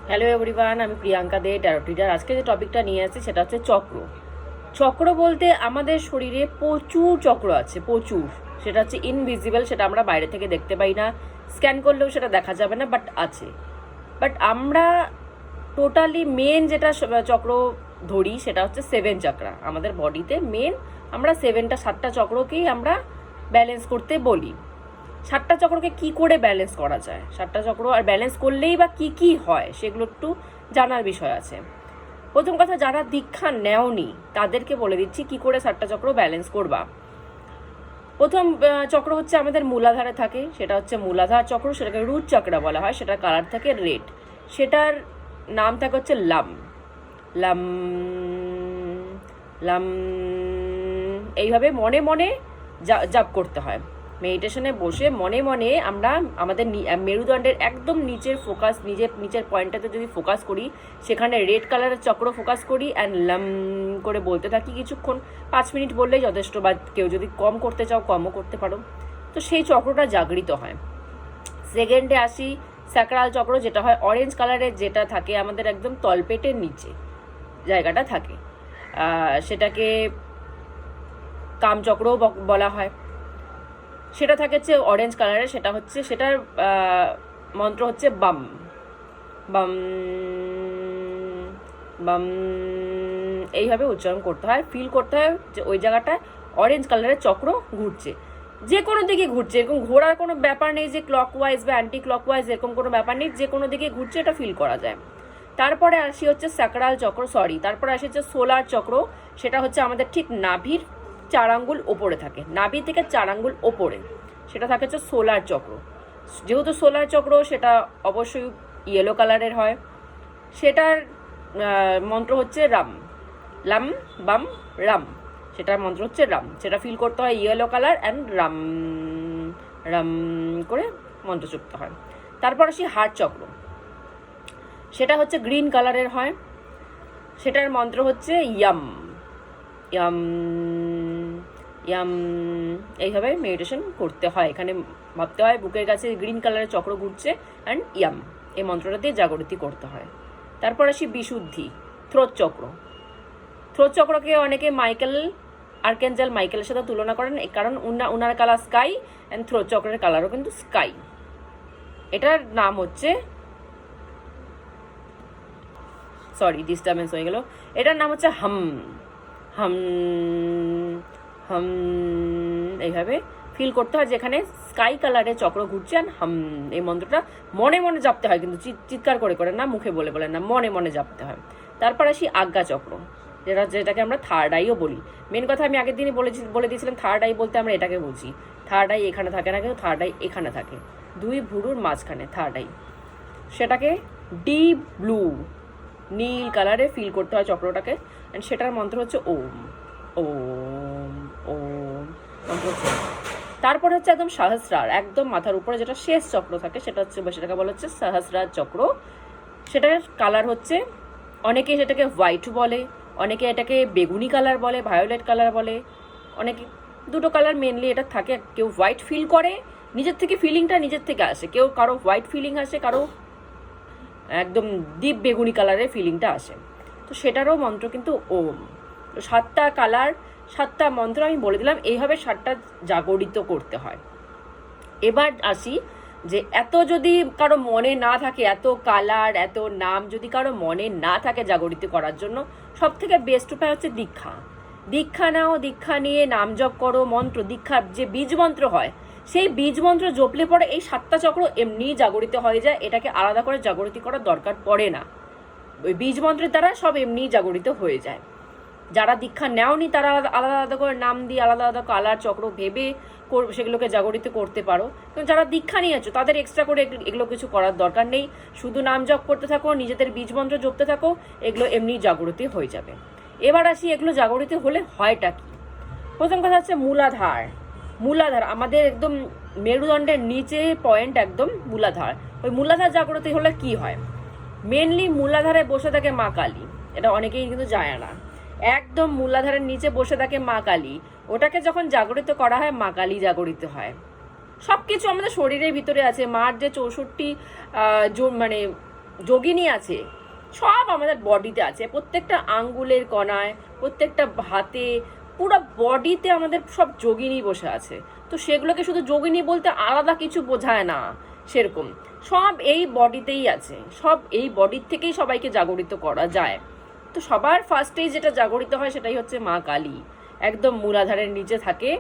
Hello everyone, আমি প্রিয়াঙ্কা দে, taro reader. আজকে যে টপিকটা নিয়ে আসছি সেটা হচ্ছে চক্র। চক্র বলতে আমাদের শরীরে প্রচুর চক্র আছে, প্রচুর। সেটা হচ্ছে ইনভিজিবল, সেটা আমরা বাইরে থেকে দেখতে পাই না, স্ক্যান করলেও সেটা দেখা যাবে না, বাট আছে। বাট আমরা টোটালি মেন যেটা চক্র ধরি সেটা হচ্ছে 7 চক্রা। আমাদের বডিতে মেন আমরা 7টা চক্রকেই আমরা ব্যালেন্স করতে বলি। 7টা চক্রকে কি করে ব্যালেন্স করা যায়, 7টা চক্র আর ব্যালেন্স করলেই বা কি কি হয় সেগুলো একটু জানার বিষয় আছে। প্রথম কথা, যারা দীক্ষা নেওনি তাদেরকে বলে দিচ্ছি কি করে 7টা চক্র ব্যালেন্স করবা। প্রথম চক্র হচ্ছে আমাদের মূলাধারে থাকে, সেটা হচ্ছে মূলাধার চক্র, সেটাকে রুট চক্র বলা হয়। সেটার কালার থাকে রেড, সেটার নাম থাকে হচ্ছে লাম লাম লাম। এইভাবে মনে মনে জাপ করতে হয়। মেডিটেশনে বসে মনে মনে আমরা আমাদের মেরুদণ্ডের একদম নিচের ফোকাস, নিচের পয়েন্টটাতে যদি ফোকাস করি, সেখানে রেড কালারের চক্র ফোকাস করি অ্যান্ড লাম করে বলতে থাকি কিছুক্ষণ। 5 মিনিট বললেই যথেষ্ট, বা কেউ যদি কম করতে চাও কমও করতে পারো। তো সেই চক্রটা জাগরিত হয়। সেকেন্ডে আসি স্যাক্রাল চক্র, যেটা হয় অরেঞ্জ কালারের, যেটা থাকে আমাদের একদম তলপেটের নিচে জায়গাটা থাকে। সেটাকে কামচক্রও বলা হয়। সেটা থাকে হচ্ছে অরেঞ্জ কালারের, সেটার মন্ত্র হচ্ছে বাম বাম বাম। এইভাবে উচ্চারণ করতে হয়, ফিল করতে হয় যে ওই জায়গাটায় অরেঞ্জ কালারের চক্র ঘুরছে, যে কোনো দিকে ঘুরছে। এরকম ঘোরার কোনো ব্যাপার নেই যে ক্লকওয়াইজ বা অ্যান্টি ক্লকওয়াইজ, এরকম কোনো ব্যাপার নেই, যে কোনো দিকে ঘুরছে এটা ফিল করা যায়। তারপরে আসি হচ্ছে স্যাক্রাল চক্র, তারপরে আসি হচ্ছে সোলার চক্র। সেটা হচ্ছে আমাদের ঠিক নাভির 4 আঙ্গুল ওপরে থাকে, নাভি থেকে 4 আঙ্গুল ওপরে, সেটা থাকে হচ্ছে সোলার চক্র। যেহেতু সোলার চক্র, সেটা অবশ্যই ইয়েলো কালারের হয়। সেটার মন্ত্র হচ্ছে রাম লাম বাম রাম। সেটার মন্ত্র হচ্ছে রাম, সেটা ফিল করতে হয় yellow colour and Ram Ram করে মন্ত্র জপতে হয়। তারপর আসি হার্ট চক্র, সেটা হচ্ছে গ্রিন কালারের হয়। সেটার মন্ত্র হচ্ছে ইয়াম ইয়াম ইয়াম। এইভাবে মেডিটেশন করতে হয়। এখানে ভাবতে হয় বুকের কাছে গ্রিন কালারের চক্র ঘুরছে অ্যান্ড ইয়াম, এই মন্ত্রটা দিয়ে জাগরতি করতে হয়। তারপর আসি বিশুদ্ধি, থ্রোট চক্র। থ্রোট চক্রকে অনেকে আর্কেঞ্জেল মাইকেলের সাথে তুলনা করেন, কারণ উনার কালার স্কাই অ্যান্ড থ্রোট চক্রের কালারও কিন্তু স্কাই। এটার নাম হচ্ছে, ডিস্টার্বেন্স হয়ে গেল, এটার নাম হচ্ছে হাম হাম হাম। এইভাবে ফিল করতে হয় যেখানে স্কাই কালারের চক্র ঘুরছে, আর হাম, এই মন্ত্রটা মনে মনে জাপতে হয়, কিন্তু চিৎকার করে করে না, মুখে বলে বলে না, মনে মনে জাপতে হয়। তারপর আসি আজ্ঞা চক্র, যেটাকে আমরা থার্ড আইও বলি। মেন কথা আমি আগের দিনই বলে দিয়েছিলাম, থার্ড আই বলতে আমরা এটাকে বুঝি। থার্ড আই এখানে থাকে না, কিন্তু থার্ড আই এখানে থাকে, 2 ভুরুর মাঝখানে থার্ড আই। সেটাকে ডিপ ব্লু, নীল কালারে ফিল করতে হয় চক্রটাকে, অ্যান্ড সেটার মন্ত্র হচ্ছে ওম ওম ওম মন্ত্র হচ্ছে। তারপর হচ্ছে একদম সহস্রার, একদম মাথার উপরে যেটা শেষ চক্র থাকে, সেটাকে বলা হচ্ছে সহস্রার চক্র। সেটার কালার হচ্ছে, অনেকে সেটাকে হোয়াইট বলে, অনেকে এটাকে বেগুনি কালার বলে, ভায়োলেট কালার বলে, অনেকে দুটো কালার মেনলি এটা থাকে। কেউ হোয়াইট ফিল করে, নিজের থেকে ফিলিংটা নিজের থেকে আসে, কারো হোয়াইট ফিলিং আসে, কারো একদম ডিপ বেগুনি কালারের ফিলিংটা আসে। তো সেটারও মন্ত্র কিন্তু ওম। তো 7টা কালার, 7টা মন্ত্র আমি বলে দিলাম, এইভাবে 7টা জাগরিত করতে হয়। এবার আসি যে এত যদি কারো মনে না থাকে, এত কালার এত নাম যদি কারো মনে না থাকে জাগরিত করার জন্য, সব থেকে বেস্ট উপায় হচ্ছে দীক্ষা নাও, দীক্ষা নিয়ে নাম জপ করো। দীক্ষার যে বীজ মন্ত্র হয়, সেই বীজ মন্ত্র জপলে পরে এই 7টা চক্র এমনিই জাগরিত হয়ে যায়, এটাকে আলাদা করে জাগরিত করার দরকার পড়ে না। ওই বীজ মন্ত্রের দ্বারা সব এমনিই জাগরিত হয়ে যায়। যারা দীক্ষা নেওনি তারা আলাদা আলাদা করে নাম দিয়ে আলাদা আলাদা কালার চক্র ভেবে সেগুলোকে জাগরিত করতে পারো। কিন্তু যারা দীক্ষা নিয়েছো তাদের এক্সট্রা করে এগুলো কিছু করার দরকার নেই, শুধু নাম জপ করতে থাকো, নিজেদের বীজ মন্ত্র জপতে থাকো, এগুলো এমনি জাগরিত হয়ে যাবে। এবার আসি এগুলো জাগরিত হলে হয়টা কি। প্রথম কথা হচ্ছে মূলাধার আমাদের একদম মেরুদণ্ডের নিচে পয়েন্ট, একদম মূলাধার। ওই মূলাধার জাগরিত হলে কি হয়, মেনলি মূলাধারে বসে থাকে মা কালী, এটা অনেকেই কিন্তু জানে না। একদম মূলাধারের নিচে বসে থাকে মা কালী, ওটাকে যখন জাগরিত করা হয় মা কালী জাগরিত হয়। সবকিছু আমাদের শরীরের ভিতরে আছে, মার যে 64 মানে যোগিনী আছে, সব আমাদের বডিতে আছে, প্রত্যেকটা আঙ্গুলের কণায়, প্রত্যেকটা হাতে, পুরো বডিতে আমাদের সব যোগিনী বসে আছে। তো সেগুলোকে শুধু যোগিনী বলতে আলাদা কিছু বোঝায় না, সেরকম সব এই বডিতেই আছে, সব এই বডির থেকেই সবাইকে জাগরিত করা যায়। তো সবার ফার্স্টেই যেটা জাগরিত হয় সেটাই হচ্ছে মা কালী। একদম মূলাধারের নিচে থাকে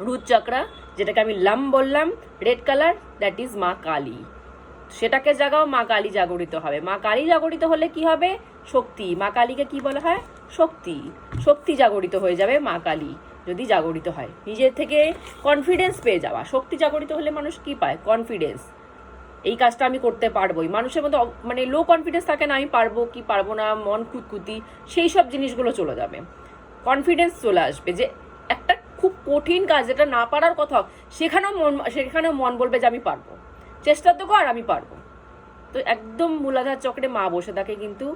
রুট চক্রা, যেটাকে আমি লাম বললাম, রেড কালার, দ্যাট ইজ মা কালী। সেটাকে জাগাও, মা কালী জাগরিত হবে। মা কালী জাগরিত হলে কি হবে? শক্তি। মা কালীকে কি বলা হয়? শক্তি। শক্তি জাগরিত হয়ে যাবে মা কালী যদি জাগরিত হয়। নিজের থেকে কনফিডেন্স পেয়ে যাওয়া। শক্তি জাগরিত হলে মানুষ কি পায়? কনফিডেন্স। এই কাজটা আমি করতে পারবোই। মানুষের মধ্যে মানে লো কনফিডেন্স থাকে না, আমি পারবো কি পারবো না, মন খুঁতখুতি, সেই সব জিনিসগুলো চলে যাবে। কনফিডেন্স চলে আসবে যে একটা খুব কঠিন কাজ যেটা না পারার কথা, সেখানেও মন বলবে যে আমি পারবো, চেষ্টা তো কর, আমি পারবো। তো একদম মূলাধার চক্রে মা বসে থাকে কিন্তু।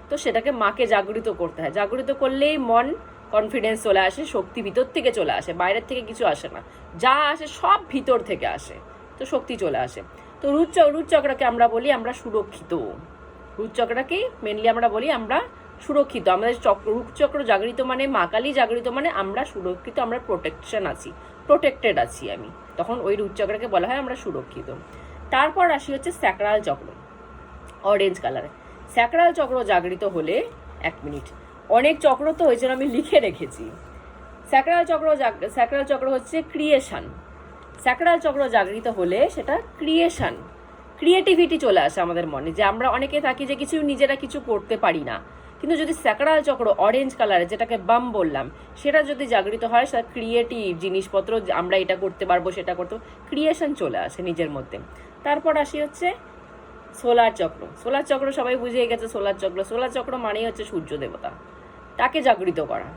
তো সেটাকে মাকে জাগরিত করতে হয়। জাগরিত করলেই মন কনফিডেন্স চলে আসে, শক্তি ভিতর থেকে চলে আসে, বাইরের থেকে কিছু আসে না, যা আসে সব ভিতর থেকে আসে, তো শক্তি চলে আসে। তো রুট চক্রকে আমরা বলি আমরা সুরক্ষিত। রুট চক্রকে মেনলি আমরা বলি আমরা সুরক্ষিত। আমাদের রুট চক্র জাগরিত মানে, মা কালী জাগরিত মানে আমরা সুরক্ষিত, আমরা প্রোটেক্টেড আছি আমি, তখন ওই রুট চক্রকে বলা হয় আমরা সুরক্ষিত। তারপর আসি হচ্ছে স্যাক্রাল চক্র, অরেঞ্জ কালারে। স্যাক্রাল চক্র জাগরিত হলে, এক মিনিট, অনেক চক্র তো ওই জন্য আমি লিখে রেখেছি। স্যাক্রাল চক্র হচ্ছে ক্রিয়েশন। স্যাক্রাল চক্র জাগরিত হলে সেটা ক্রিয়েশন, ক্রিয়েটিভিটি চলে আসে আমাদের মনে, যে আমরা অনেকে থাকি যে কিছু নিজেরা কিছু করতে পারি না, কিন্তু যদি স্যাক্রাল চক্র অরেঞ্জ কালারে, যেটাকে বাম বললাম, সেটা যদি জাগরিত হয়, সেটা ক্রিয়েটিভ জিনিসপত্র, আমরা এটা করতে পারবো, সেটা করতে, ক্রিয়েশন চলে আসে নিজের মধ্যে। তারপর আসি হচ্ছে সোলার চক্র। সোলার চক্র সবাই বুঝে গেছে। সোলার চক্র মানেই হচ্ছে সূর্য দেবতা, তাকে জাগরিত করা।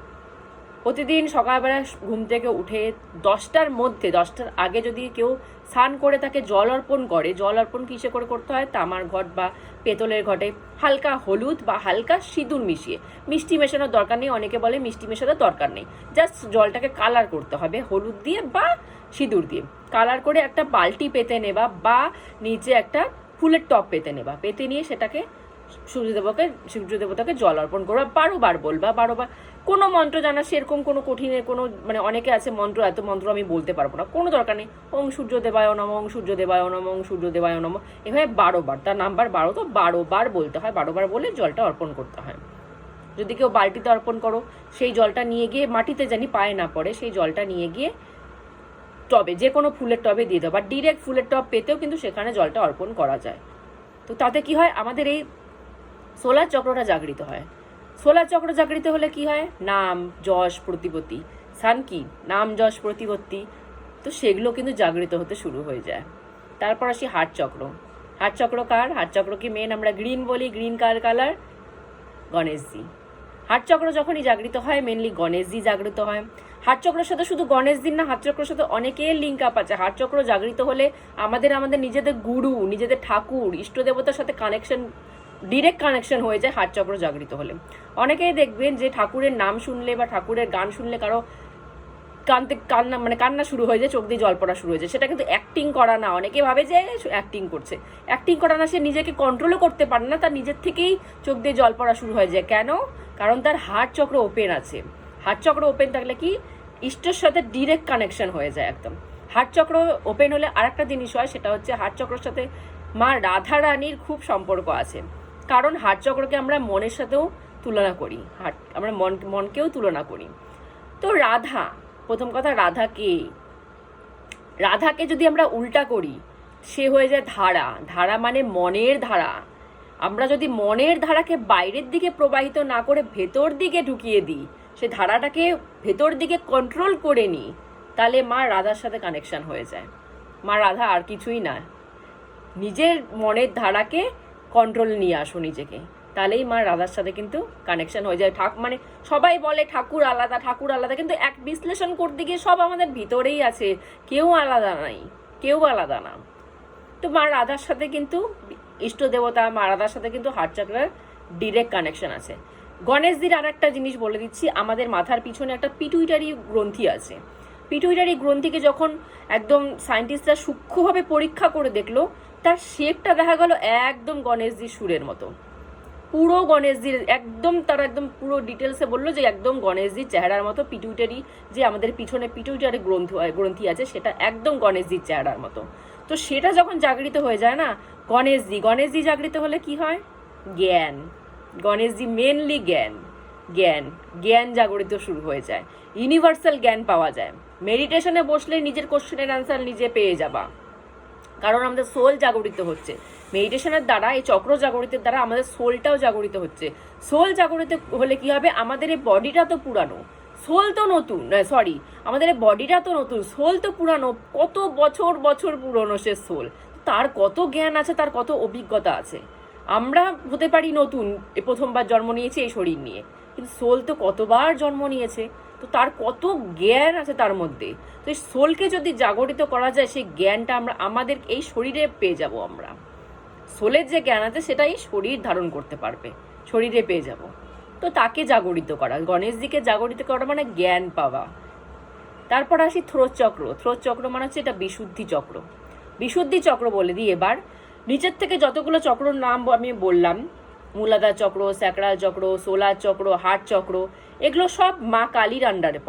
প্রতিদিন সকালবেলা ঘুম থেকে উঠে 10টার আগে যদি কেউ স্নান করে তাকে জল অর্পণ করে, জল অর্পণ কিসে করে করতে হয়? তামার ঘট বা পেতলের ঘটে হালকা হলুদ বা হালকা সিঁদুর মিশিয়ে। মিষ্টি মেশানোর দরকার নেই, অনেকে বলে মিষ্টি মেশানোর দরকার নেই, জাস্ট জলটাকে কালার করতে হবে হলুদ দিয়ে বা সিঁদুর দিয়ে। কালার করে একটা বালতি পেতে নেবা বা নিচে একটা ফুলের টব পেতে নেবা, পেতে নিয়ে সেটাকে সূর্যদেবতাকে জল অর্পণ করবা। 12বার বলবা, 12বার। কোনো মন্ত্র জানা সেরকম কোনো কঠিনের কোনো, মানে অনেকে আছে মন্ত্র, এত মন্ত্র আমি বলতে পারবো না, কোনো দরকার নেই। ওং সূর্যদেবায় নম, ওং সূর্যদেবায় নম, ওং সূর্যদেবায় নম, এভাবে 12বার। তার নাম্বার 12, তো 12বার বলতে হয়। 12বার বলে জলটা অর্পণ করতে হয়। যদি কেউ বালতিতে অর্পণ করো, সেই জলটা নিয়ে গিয়ে মাটিতে জানি পায়ে না পড়ে, সেই জলটা নিয়ে গিয়ে টবে, যে কোনো ফুলের টবে দিয়ে দাও, বা ডিরেক্ট ফুলের টব পেতেও কিন্তু সেখানে জলটা অর্পণ করা যায়। তো তাতে কি হয়? আমাদের এই সোলার চক্রটা জাগরিত হয়। সোলার চক্র জাগরিত হলে কি হয়? নাম যশ প্রতিপত্তি। সান কি? নাম যশ প্রতিপত্তি। তো সেগুলো কিন্তু জাগরিত হতে শুরু হয়ে যায়। তারপর আসি হার্ট চক্র। হার্ট চক্র কার? হার্ট চক্র কি মেন আমরা গ্রিন বলি, গ্রিন কালার, গণেশজি। হার্ট চক্র যখনই জাগরিত হয় মেনলি গণেশজি জাগরিত হয়। হার্ট চক্রের সাথে শুধু গণেশজির না, হার্ট চক্রের সাথে অনেকের লিঙ্ক আপ আছে। হার্ট চক্র জাগরিত হলে আমাদের নিজেদের গুরু, নিজেদের ঠাকুর, ইষ্ট দেবতার সাথে কানেকশন, ডিরেক্ট কানেকশন হয়ে যায় হার্ট চক্র জাগরিত হলে। অনেকেই দেখবেন যে ঠাকুরের নাম শুনলে বা ঠাকুরের গান শুনলে কারো কান্না শুরু হয়ে যায়, চোখ দিয়ে জল পড়া শুরু হয়ে যায়। সেটা কিন্তু অ্যাক্টিং করা না। অনেকে ভাবে যে অ্যাক্টিং করছে, অ্যাক্টিং করা না, সে নিজেকে কন্ট্রোলও করতে পারে না, তার নিজের থেকেই চোখ দিয়ে জল পড়া শুরু হয়ে যায়। কেন? কারণ তার হার্ট চক্র ওপেন আছে। হার্ট চক্র ওপেন থাকলে কি, ইষ্টের সাথে ডিরেক্ট কানেকশন হয়ে যায় একদম। হার্ট চক্র ওপেন হলে আরেকটা জিনিস হয়, সেটা হচ্ছে হার্ট চক্রের সাথে মা রাধা রানীর খুব সম্পর্ক আছে। কারণ হার্ট চক্রকে আমরা মনের সাথেও তুলনা করি, আমরা মনকেও তুলনা করি। তো রাধা, প্রথম কথা রাধাকে যদি আমরা উল্টা করি, সে হয়ে যায় ধারা। ধারা মানে মনের ধারা। আমরা যদি মনের ধারাকে বাইরের দিকে প্রবাহিত না করে ভেতর দিকে ঢুকিয়ে দিই, সে ধারাটাকে ভেতর দিকে কন্ট্রোল করে নিই, তাহলে মা রাধার সাথে কানেকশন হয়ে যায়। মা রাধা আর কিছুই না, নিজের মনের ধারাকে কন্ট্রোল নিয়ে আসো নিজেকে, তাহলেই মা রাধার সাথে কিন্তু কানেকশন হয়ে যায়। মানে সবাই বলে ঠাকুর আলাদা, কিন্তু এক বিশ্লেষণ করতে গিয়ে সব আমাদের ভিতরেই আছে, কেউ আলাদা না। তো মা রাধার সাথে কিন্তু ইষ্ট দেবতা, মা রাধার সাথে কিন্তু হার্ট চক্রের ডিরেক্ট কানেকশন আছে। গণেশজির আর একটা জিনিস বলে দিচ্ছি, আমাদের মাথার পিছনে একটা পিটুইটারি গ্রন্থি আছে। পিটুইটারি গ্রন্থিকে যখন একদম সায়েন্টিস্টরা সূক্ষ্মভাবে পরীক্ষা করে দেখলো, তার শেপটা দেখা গেল একদম গণেশজির সুরের মতো, পুরো গণেশজির একদম, তারা একদম পুরো ডিটেলসে বললো যে একদম গণেশজির চেহারার মতো, পিটুইটারি যে আমাদের পিছনে পিটুইটারি গ্রন্থি আছে সেটা একদম গণেশজির চেহারার মতো। তো সেটা যখন জাগরিত হয়ে যায় না, গণেশজি জাগরিত হলে কি হয়? জ্ঞান। গণেশজি মেনলি জ্ঞান জাগরিত শুরু হয়ে যায়, ইউনিভার্সাল জ্ঞান পাওয়া যায়। মেডিটেশনে বসলে নিজের কোশ্চেনের অ্যান্সার নিজে পেয়ে যাবা, কারণ আমাদের সোল জাগরিত হচ্ছে মেডিটেশনের দ্বারা। এই চক্র জাগরিতের দ্বারা আমাদের সোলটাও জাগরিত হচ্ছে। সোল জাগরিত হলে কি হবে? আমাদের এই বডিটা তো পুরানো, সোল তো নতুন, সরি, আমাদের এই বডিটা তো নতুন, সোল তো পুরানো, কত বছর বছর পুরনো সে সোল, তার কত জ্ঞান আছে, তার কত অভিজ্ঞতা আছে। আমরা হতে পারি নতুন, প্রথমবার জন্ম নিয়েছি এই শরীর নিয়ে, কিন্তু সোল তো কতবার জন্ম নিয়েছে, তো তার কত জ্ঞান আছে তার মধ্যে। তো এই সোলকে যদি জাগরিত করা যায়, সেই জ্ঞানটা আমরা আমাদের এই শরীরে পেয়ে যাব। আমরা সোলের যে জ্ঞান আছে সেটাই শরীর ধারণ করতে পারবে, শরীরে পেয়ে যাব। তো তাকে জাগরিত করা, গণেশজিকে জাগরিত করা মানে জ্ঞান পাওয়া। তারপর আসি থ্রোট চক্র মানে হচ্ছে এটা বিশুদ্ধি চক্র বলে দিই এবার। নিচের থেকে যতগুলো চক্রর নাম আমি বললাম, মূলাধার চক্র, স্যাক্রাল চক্র, সোলার চক্র, হার্ট চক্র, এগুলো সব মা কালীর আন্ডারে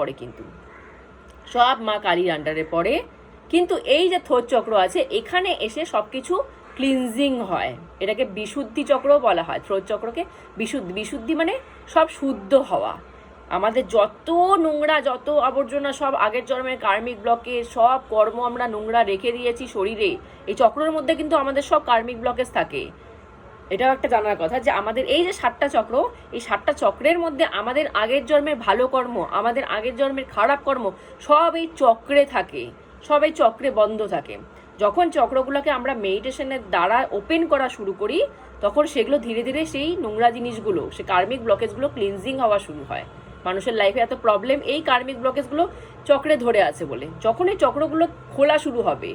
পড়ে, কিন্তু এই যে থ্রোট চক্র আছে, এখানে এসে সবকিছু ক্লিনজিং হয়। এটাকে বিশুদ্ধি চক্রও বলা হয়। থ্রোট চক্রকে বিশুদ্ধি মানে সব শুদ্ধ হওয়া। আমাদের যত নোংরা, যত আবর্জনা, সব আগের জন্মের কার্মিক ব্লকে সব কর্ম আমরা নোংরা রেখে দিয়েছি শরীরে। এই চক্রের মধ্যে কিন্তু আমাদের সব কার্মিক ব্লকেজ থাকে। এটাও একটা জানার কথা যে আমাদের এই যে 7টা চক্র, এই 7টা চক্রের মধ্যে আমাদের আগের জন্মের ভালো কর্ম, আমাদের আগের জন্মের খারাপ কর্ম সব এই চক্রে থাকে, সব এই চক্রে বন্ধ থাকে। যখন চক্রগুলোকে আমরা মেডিটেশনের দ্বারা ওপেন করা শুরু করি, তখন সেগুলো ধীরে ধীরে সেই নোংরা জিনিসগুলো, সে কার্মিক ব্লকেজগুলো ক্লিনজিং হওয়া শুরু হয়। মানুষের লাইফে এত প্রবলেম এই কার্মিক ব্লকেজগুলো চক্রে ধরে আছে বলে। যখন এই চক্রগুলো খোলা শুরু হবে,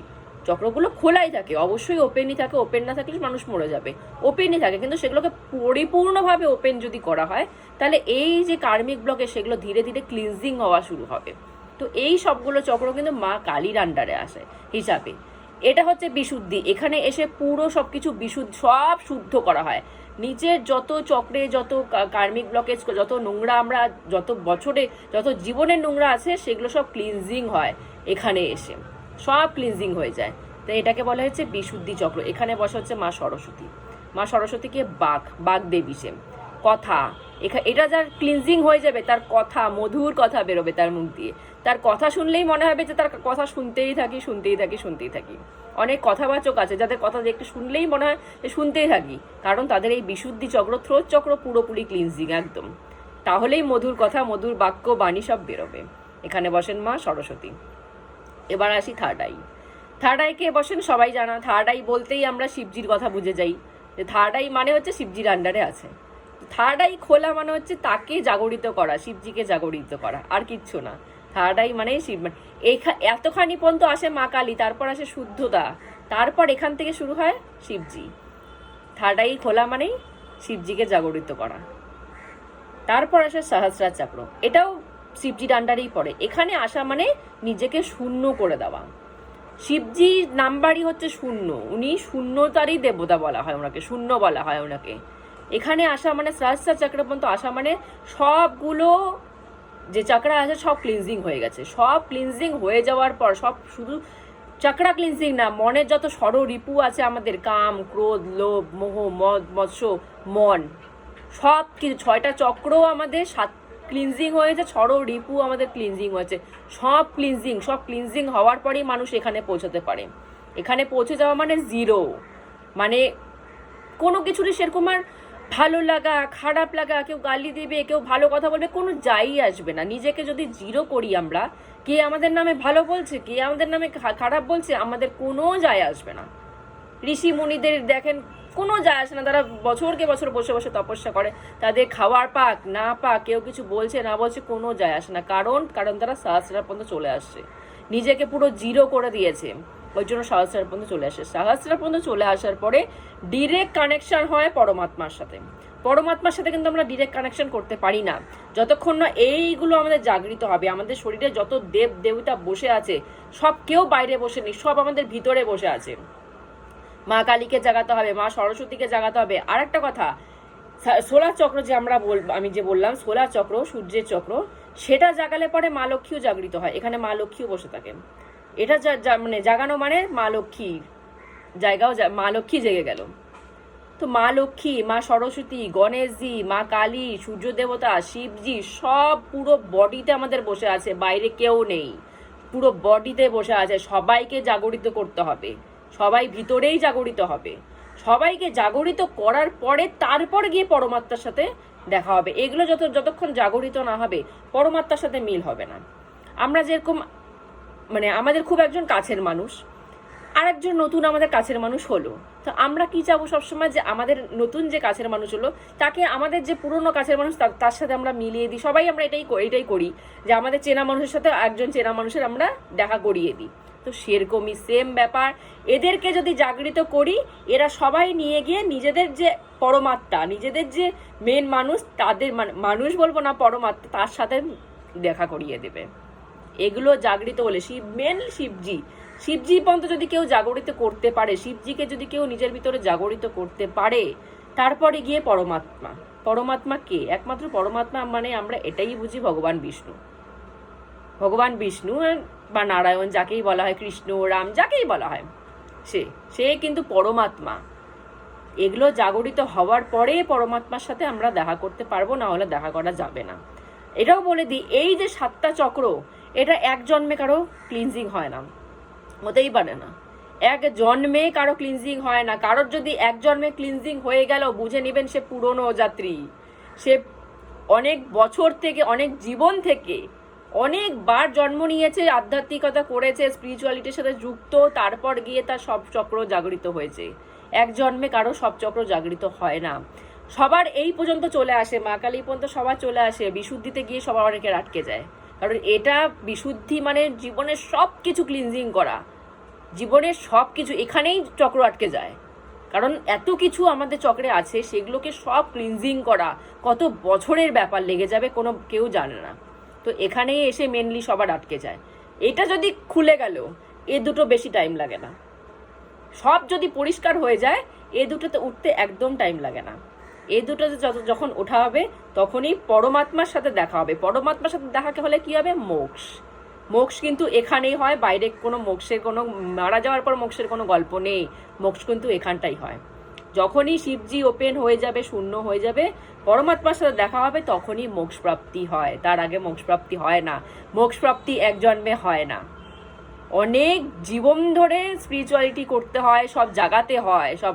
চক্রগুলো খোলাই থাকে, অবশ্যই ওপেনই থাকে, ওপেন না থাকলে মানুষ মরে যাবে, ওপেনই থাকে, কিন্তু সেগুলোকে পরিপূর্ণভাবে ওপেন যদি করা হয়, তাহলে এই যে কার্মিক ব্লকে সেগুলো ধীরে ধীরে ক্লিনজিং হওয়া শুরু হবে। তো এই সবগুলো চক্র কিন্তু মা কালীর আন্ডারে আসে হিসাবে। এটা হচ্ছে বিশুদ্ধি। এখানে এসে পুরো সবকিছু সব শুদ্ধ করা হয়। নিচের যত চক্রে যত কার্মিক ব্লকেজ, যত নোংরা আমরা যত বছরে যত জীবনের নোংরা আছে, সেগুলো সব ক্লিনজিং হয় এখানে এসে, সব ক্লিনজিং হয়ে যায়। তো এটাকে বলা হচ্ছে বিশুদ্ধি চক্র। এখানে বসা হচ্ছে মা সরস্বতীকে বাঘ দেবী, সে কথা, এটা যার ক্লিনজিং হয়ে যাবে, তার কথা, মধুর কথা বেরোবে তার মুখ দিয়ে। তার কথা শুনলেই মনে হবে যে তার কথা শুনতেই থাকি। অনেক কথাবাচক আছে যাদের কথা একটু শুনলেই মনে হয় যে শুনতেই থাকি, কারণ তাদের এই বিশুদ্ধি চক্র, থ্রোট চক্র পুরোপুরি ক্লিনজিং একদম। তাহলেই মধুর কথা, মধুর বাক্য, বাণী সব বেরোবে। এখানে বসেন মা সরস্বতী। এবার আসি থার্ড আইকে বসেন সবাই জানা। থার্ড আই বলতেই আমরা শিবজির কথা বুঝে যাই, যে থার্ড আই মানে হচ্ছে শিবজির আন্ডারে আছে। থার্ড আই খোলা মানে হচ্ছে তাকে জাগরিত করা, শিবজিকে জাগরিত করা, আর কিচ্ছু না। থার্ড আই মানে শিব, এতখানি পর্যন্ত আসে মা কালী, তারপর আসে শুদ্ধতা, তারপর এখান থেকে শুরু হয় শিবজি। থার্ড আই খোলা মানেই শিবজিকে জাগরিত করা। তারপর আসে সহস্রার চক্র, এটাও শিবজির আন্ডারেই পড়ে। এখানে আসা মানে নিজেকে শূন্য করে দেওয়া। শিবজি নাম্বারই হচ্ছে শূন্য, উনি শূন্যতারই দেবতা বলা হয় ওনাকে, শূন্য বলা হয় ওনাকে। এখানে আসা মানে সহস্রার চক্র পর্যন্ত আসা মানে সবগুলো যে চক্র আছে সব ক্লিনজিং হয়ে গেছে। সব ক্লিনজিং হয়ে যাওয়ার পর, সব শুধু চক্র ক্লিনজিং না, মনের যত ষড়রিপু আছে আমাদের, কাম, ক্রোধ, লোভ, মোহ, মদ, মৎস্য, মন, সব কিছু 6টা চক্র আমাদের ক্লিনজিং হয়েছে, ষড়রিপু আমাদের ক্লিনজিং হয়েছে, সব ক্লিনজিং হওয়ার পরেই মানুষ এখানে পৌঁছতে পারে। এখানে পৌঁছে যাওয়া মানে জিরো, মানে কোনো কিছুরই সেরকম আর ভালো লাগা, খারাপ লাগা, কেউ গালি দেবে, কেউ ভালো কথা বলবে, কোনো যাই আসবে না। নিজেকে যদি জিরো করি আমরা, কে আমাদের নামে ভালো বলছে, কে আমাদের নামে খারাপ বলছে, আমাদের কোনো যায় আসবে না। ঋষি মুনিদের দেখেন, কোনো যায় আসে না, তারা বছরকে বছর বসে বসে তপস্যা করে, তাদের খাওয়ার পাক না পাক, কেউ কিছু বলছে না বলছে, কোনো যায় আসে না, কারণ তারা সহস্রার পর্যন্ত চলে আসছে, নিজেকে পুরো জিরো করে দিয়েছে, ওই জন্য সহস্রার পর্যন্ত চলে আসে। সহস্রার পর্যন্ত চলে আসার পরে ডিরেক্ট কানেকশন হয় পরমাত্মার সাথে। পরমাত্মার সাথে কিন্তু আমরা ডিরেক্ট কানেকশন করতে পারি না যতক্ষণ না এইগুলো আমাদের জাগরিত হবে। আমাদের শরীরে যত দেব দেবতা বসে আছে, সব কেউ বাইরে বসে নেই, সব আমাদের ভিতরে বসে আছে। মা কালীকে জাগাতে হবে, মা সরস্বতীকে জাগাতে হবে। আর একটা কথা, সোলার চক্র যে আমি যে বললাম সোলার চক্র, সূর্যের চক্র, সেটা জাগালে পরে মা লক্ষ্মীও জাগরিত হয়। এখানে মা লক্ষ্মীও বসে থাকেন। এটা মানে জাগানো মানে মা লক্ষ্মীর জায়গাও, মা লক্ষ্মী জেগে গেল। তো মা লক্ষ্মী, মা সরস্বতী, গণেশজি, মা কালী, সূর্য দেবতা, শিবজি সব পুরো বডিতে আমাদের বসে আছে, বাইরে কেউ নেই, পুরো বডিতে বসে আছে। সবাইকে জাগরিত করতে হবে, সবাই ভিতরেই জাগরিত হবে। সবাইকে জাগরিত করার পরে তারপর গিয়ে পরমাত্মার সাথে দেখা হবে। এগুলো যতক্ষণ জাগরিত না হবে পরমাত্মার সাথে মিল হবে না। আমরা যেরকম মানে আমাদের খুব একজন কাছের মানুষ, আর একজন নতুন আমাদের কাছের মানুষ হলো, তো আমরা কি চাবো সবসময় যে আমাদের নতুন যে কাছের মানুষ হলো তাকে আমাদের যে পুরনো কাছের মানুষ তার সাথে আমরা মিলিয়ে দিই। সবাই আমরা এটাই করি যে আমাদের চেনা মানুষের সাথে একজন চেনা মানুষের আমরা দেখা করিয়ে দিই। তো সেরকমই সেম ব্যাপার, এদেরকে যদি জাগরিত করি, এরা সবাই নিয়ে গিয়ে নিজেদের যে পরমাত্মা, নিজেদের যে মেন মানুষ, তাদের মানুষ বলবো না, পরমাত্মা, তার সাথে দেখা করিয়ে দেবে। এগুলো জাগরিত হলে মেন শিবজি পর্যন্ত যদি কেউ জাগরিত করতে পারে, শিবজিকে যদি কেউ নিজের ভিতরে জাগরিত করতে পারে, তারপরে গিয়ে পরমাত্মা। পরমাত্মা কে? একমাত্র পরমাত্মা মানে আমরা এটাই বুঝি ভগবান বিষ্ণু। ভগবান বিষ্ণু বা নারায়ণ, যাকেই বলা হয়, কৃষ্ণ, রাম, যাকেই বলা হয়, সে কিন্তু পরমাত্মা। এগুলো জাগরিত হওয়ার পরে পরমাত্মার সাথে আমরা দেখা করতে পারবো, না হলে দেখা করা যাবে না। এটাও বলে দিই, এই যে 7টা চক্র, এটা এক জন্মে কারো ক্লিনজিং হয় না, হতেই পারে না। এক জন্মে কারো ক্লিনজিং হয় না। কারোর যদি এক জন্মে ক্লিনজিং হয়ে গেল, বুঝে নেবেন সে পুরনো যাত্রী। সে অনেক বছর থেকে, অনেক জীবন থেকে, অনেকবার জন্ম নিয়েছে, আধ্যাত্মিকতা করেছে, স্পিরিচুয়ালিটির সাথে যুক্ত, তারপর গিয়ে তার সব চক্র জাগরিত হয়েছে। এক জন্মে কারো সব চক্র জাগরিত হয় না। সবার এই পর্যন্ত চলে আসে, মা কালী পর্যন্ত সবার চলে আসে, বিশুদ্ধিতে গিয়ে সবার অনেকের আটকে যায়। কারণ এটা বিশুদ্ধি মানে জীবনের সব কিছু ক্লিনজিং করা, জীবনের সব কিছু এখানেই চক্র আটকে যায়। কারণ এত কিছু আমাদের চক্রে আছে, সেগুলোকে সব ক্লিনজিং করা কত বছরের ব্যাপার লেগে যাবে কেউ জানে না। তো এখানেই এসে মেনলি সবার আটকে যায়। এটা যদি খুলে গেল, এ দুটো বেশি টাইম লাগে না। সব যদি পরিষ্কার হয়ে যায়, এ দুটোতে উঠতে একদম টাইম লাগে না। এই দুটোতে যখন ওঠা হবে, তখনই পরমাত্মার সাথে দেখা হবে। পরমাত্মার সাথে দেখা হলে কি হবে? মোক্ষ। মোক্ষ কিন্তু এখানেই হয়, বাইরে কোনো মোক্ষের কোনো, মারা যাওয়ার পর মোক্ষের কোনো গল্প নেই। মোক্ষ কিন্তু এখানটাই হয়। যখনই শিবজি ওপেন হয়ে যাবে, শূন্য হয়ে যাবে, পরমাত্মার সাথে দেখা হবে, তখনই মোক্ষ প্রাপ্তি হয়। তার আগে মোক্ষ প্রাপ্তি হয় না। মোক্ষ প্রাপ্তি এক জন্মে হয় না, অনেক জীবন ধরে স্পিরিচুয়ালিটি করতে হয়, সব জাগাতে হয়, সব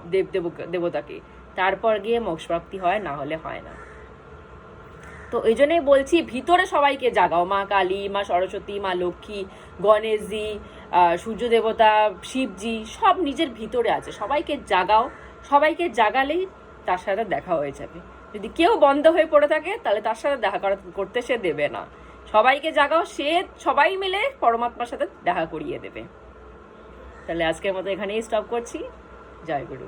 দেবতাকে, তারপর গিয়ে মোক্ষ প্রাপ্তি হয়, না হলে হয় না। তো এই জন্যই বলছি, ভিতরে সবাইকে জাগাও। মা কালী, মা সরস্বতী, মা লক্ষ্মী, গণেশজি, সূর্য দেবতা, শিবজি সব নিজের ভিতরে আছে। সবাইকে জাগাও। সবাইকে জাগালেই তার সাথে দেখা হয়ে যাবে। যদি কেউ বন্ধ হয়ে পড়ে থাকে, তাহলে তার সাথে দেখা করতে সে দেবে না। সবাইকে জাগাও, সবাই মিলে পরমাত্মার সাথে দেখা করিয়ে দেবে। তাহলে আজকের মতো এখানেই স্টপ করছি। জয় গুরু।